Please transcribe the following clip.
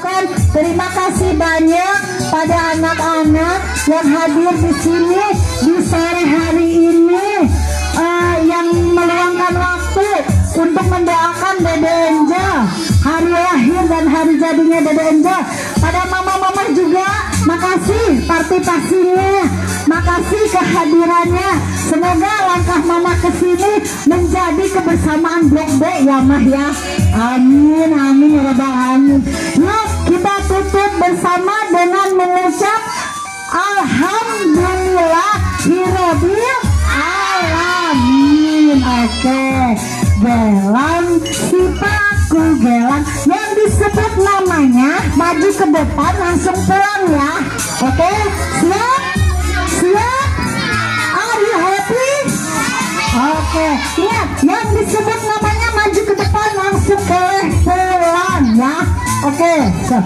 ucapkan terima kasih banyak pada anak-anak yang hadir di sini di sore hari ini, yang meluangkan waktu untuk mendoakan Dede Angel hari lahir dan hari jadinya Dede Angel. Pada mama-mama juga makasih partisipasinya, makasih kehadirannya. Semoga langkah mama kesini menjadi kebersamaan Blok B ya mah ya. Amin amin ya rabbal alamin. Yuk kita tutup bersama dengan mengucap alhamdulillahirabbil alamin. Oke, gelang si paku gelang yang disebut namanya maju ke depan langsung pulang ya. Oke, siap? Siap? Are you happy? Oke, lihat yang disebut namanya maju ke depan langsung boleh pulang ya. Oke, so.